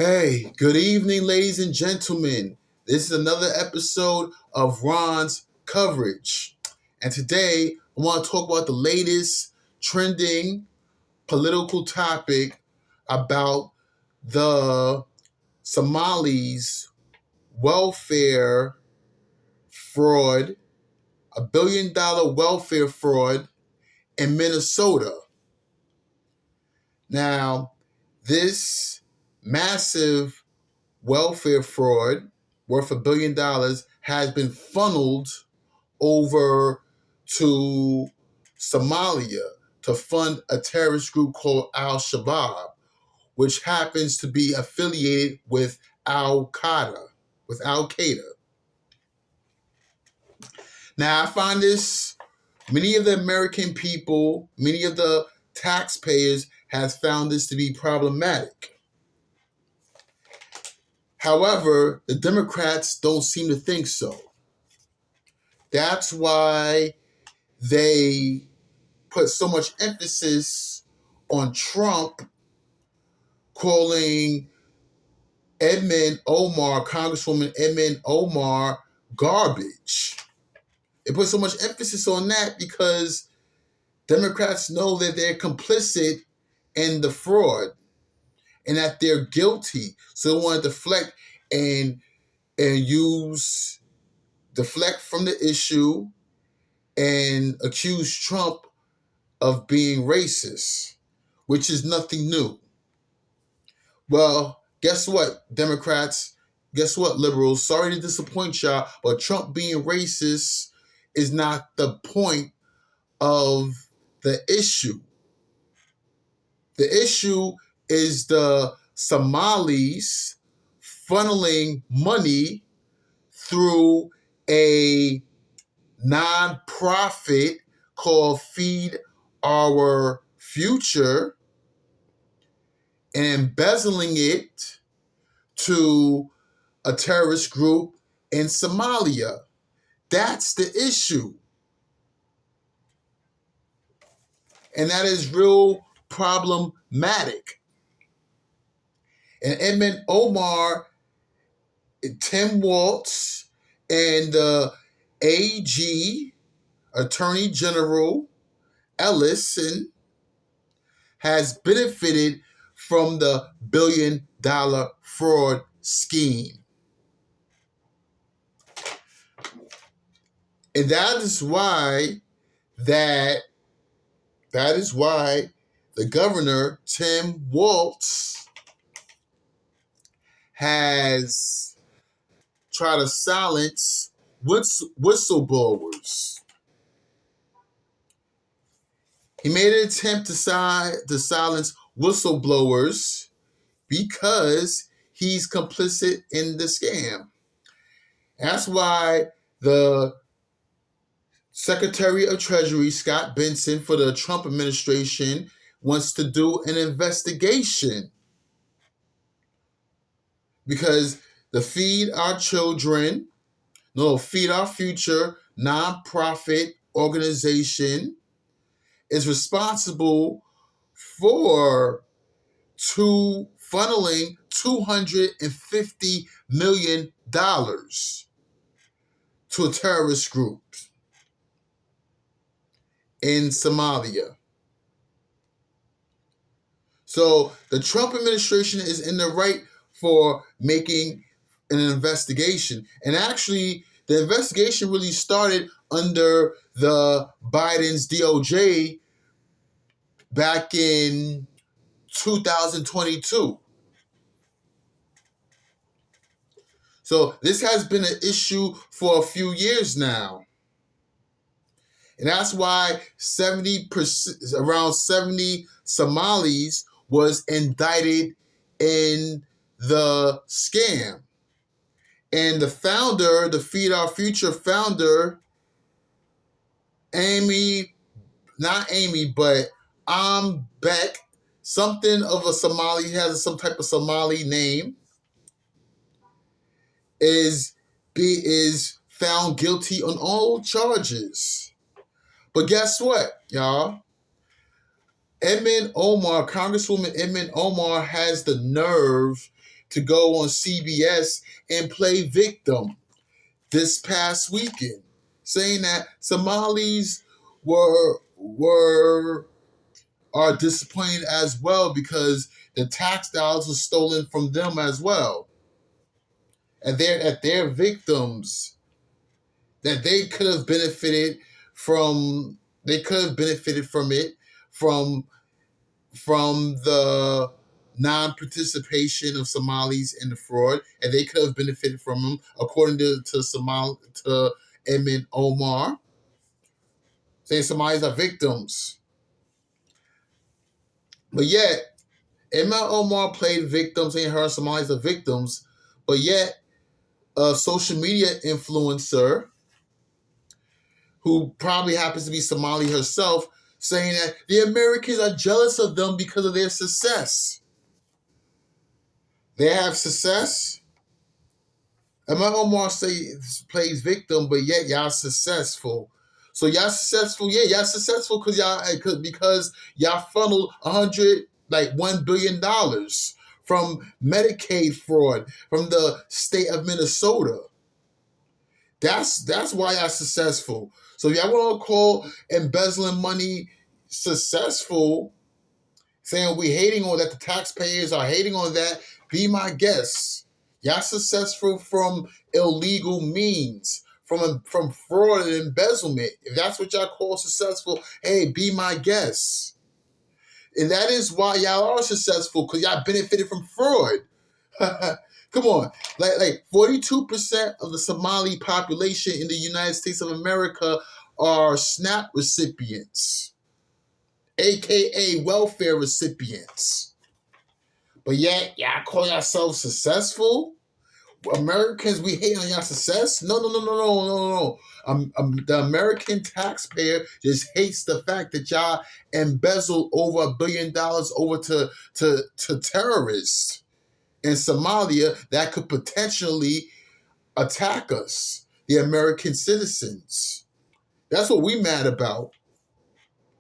Hey, good evening, ladies and gentlemen. This is another episode of Ron's coverage. And today, I want to talk about the latest trending political topic about the Somalis' welfare fraud, $1 billion welfare fraud in Minnesota. Now, this massive welfare fraud worth $1 billion has been funneled over to Somalia to fund a terrorist group called Shabab, which happens to be affiliated with Al Qaeda, with Al Qaeda. Now, I find this, many of the American people, many of the taxpayers has found this to be problematic. However, the Democrats don't seem to think so. That's why they put so much emphasis on Trump calling Congresswoman Ilhan Omar, garbage. They put so much emphasis on that because Democrats know that they're complicit in the fraud and that they're guilty. So they want to deflect and deflect from the issue and accuse Trump of being racist, which is nothing new. Well, guess what, Democrats? Guess what, liberals? Sorry to disappoint y'all, but Trump being racist is not the point of the issue. The issue is the Somalis funneling money through a nonprofit called Feed Our Future and embezzling it to a terrorist group in Somalia. That's the issue. And that is real problematic. And Ilhan Omar, Tim Waltz, and the AG, Attorney General Ellison, has benefited from the billion-dollar fraud scheme. And that is why the Governor Tim Waltz has tried to silence whistleblowers. He made an attempt to silence whistleblowers because he's complicit in the scam. That's why the Secretary of Treasury, Scott Benson, for the Trump administration, wants to do an investigation. Because the Feed Our Future nonprofit organization is responsible for funneling $250 million to a terrorist group in Somalia. So the Trump administration is in the right for making an investigation. And actually, the investigation really started under the Biden's DOJ back in 2022. So this has been an issue for a few years now. And that's why around 70 Somalis was indicted in the scam. And the founder, the Feed Our Future founder, Beck, something of a Somali, has some type of Somali name, is found guilty on all charges. But guess what, y'all? Congresswoman Ilhan Omar has the nerve to go on CBS and play victim this past weekend, saying that Somalis are disappointed as well because the tax dollars were stolen from them as well, and their victims that they could have benefited from. They could have benefited from it from the non-participation of Somalis in the fraud, and they could have benefited from them, according to Ilhan Omar, saying Somalis are victims. But yet, Ilhan Omar played victims, saying her Somalis are victims, but yet a social media influencer who probably happens to be Somali herself, saying that the Americans are jealous of them because of their success. They have success. Ilhan Omar plays victim, but yet y'all successful. So y'all successful, yeah, y'all successful because y'all funneled $1 billion from Medicaid fraud from the state of Minnesota. That's why y'all successful. So if y'all want to call embezzling money successful, saying we hating on that, the taxpayers are hating on that, be my guest. Y'all successful from illegal means, from fraud and embezzlement. If that's what y'all call successful, hey, be my guest. And that is why y'all are successful, because y'all benefited from fraud. Come on. Like 42% of the Somali population in the United States of America are SNAP recipients, aka welfare recipients. But yet, y'all call yourselves successful? Americans, we hate on y'all success? No. The American taxpayer just hates the fact that y'all embezzled over $1 billion over to terrorists in Somalia that could potentially attack us, the American citizens. That's what we mad about.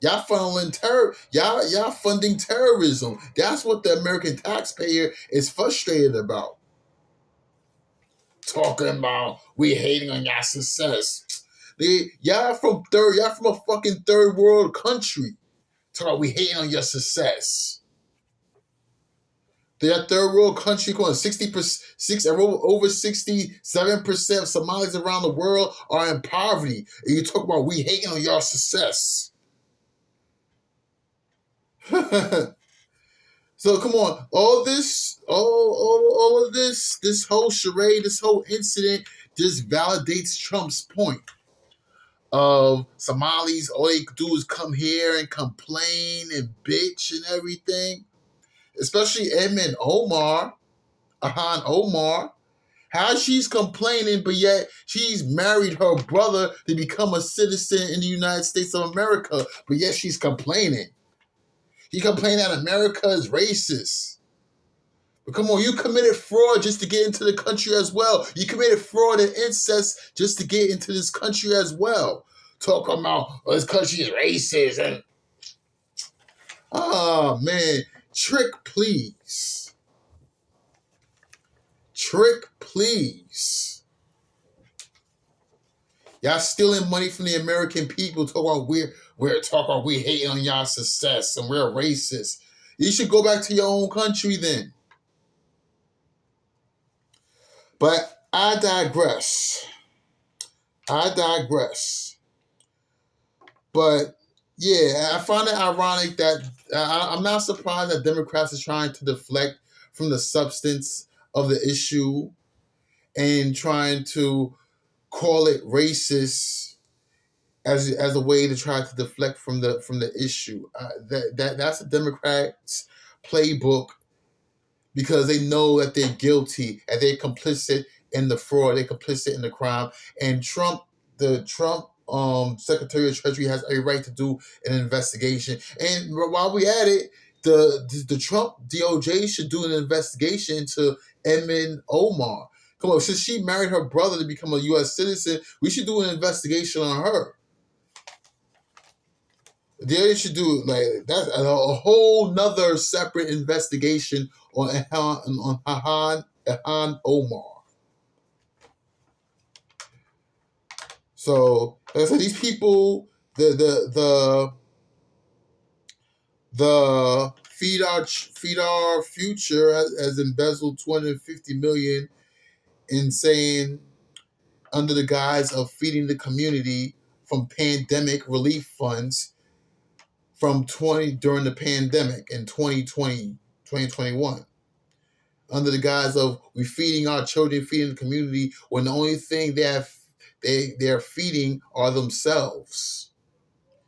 Y'all funneling terror. Y'all funding terrorism. That's what the American taxpayer is frustrated about. Talking about we hating on y'all success. Y'all from a fucking third world country. Talking about we hating on your success. That third world country going 60%, over 67% of Somalis around the world are in poverty. And you talk about we hating on your success. So come on, all of this, this whole charade, this whole incident just validates Trump's point of Somalis. All they do is come here and complain and bitch and everything. Especially Ilhan Omar, how she's complaining, but yet she's married her brother to become a citizen in the United States of America, but yet she's complaining. He complained that America is racist. But come on, you committed fraud just to get into the country as well. You committed fraud and incest just to get into this country as well. Talking about, this country is racist. And oh, man. Trick, please. Trick, please. Y'all stealing money from the American people. Talking about we hating on y'all success and we're racist. You should go back to your own country then. But I digress. But yeah, I find it ironic that I'm not surprised that Democrats are trying to deflect from the substance of the issue and trying to call it racist as a way to try to deflect from the issue. That's the Democrats' playbook, because they know that they're guilty and they're complicit in the fraud, they're complicit in the crime. And the Trump Secretary of Treasury has a right to do an investigation. And while we at it, the Trump DOJ should do an investigation into Ilhan Omar. Come on, since she married her brother to become a U.S. citizen, we should do an investigation on her. They should do like that's a whole nother separate investigation on Ilhan Omar. So like I said, these people, the Feed Our Future has embezzled 250 million in saying under the guise of feeding the community from pandemic relief funds from 20 during the pandemic in 2020, 2021, under the guise of we feeding our children, feeding the community, when the only thing they're feeding are themselves.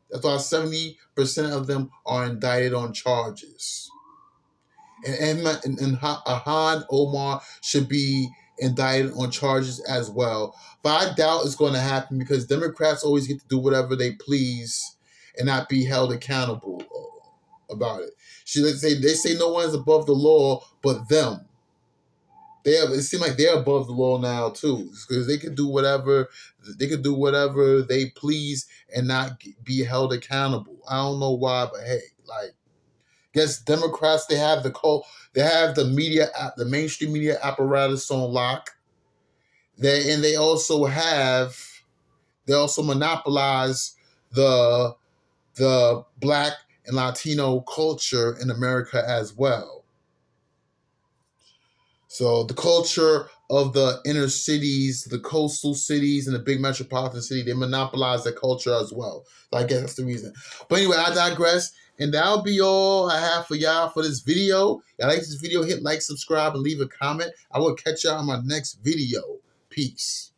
That's why 70% of them are indicted on charges. And Ilhan Omar should be indicted on charges as well. But I doubt it's going to happen because Democrats always get to do whatever they please and not be held accountable about it. They say no one is above the law but them. It seems like they're above the law now too, because they can do whatever they please and not be held accountable. I don't know why, but hey, like, guess Democrats, they have the media, the mainstream media apparatus on lock. They also monopolize the Black and Latino culture in America as well. So the culture of the inner cities, the coastal cities, and the big metropolitan city, they monopolize that culture as well. So I guess that's the reason. But anyway, I digress. And that'll be all I have for y'all for this video. Y'all like this video, hit like, subscribe, and leave a comment. I will catch y'all on my next video. Peace.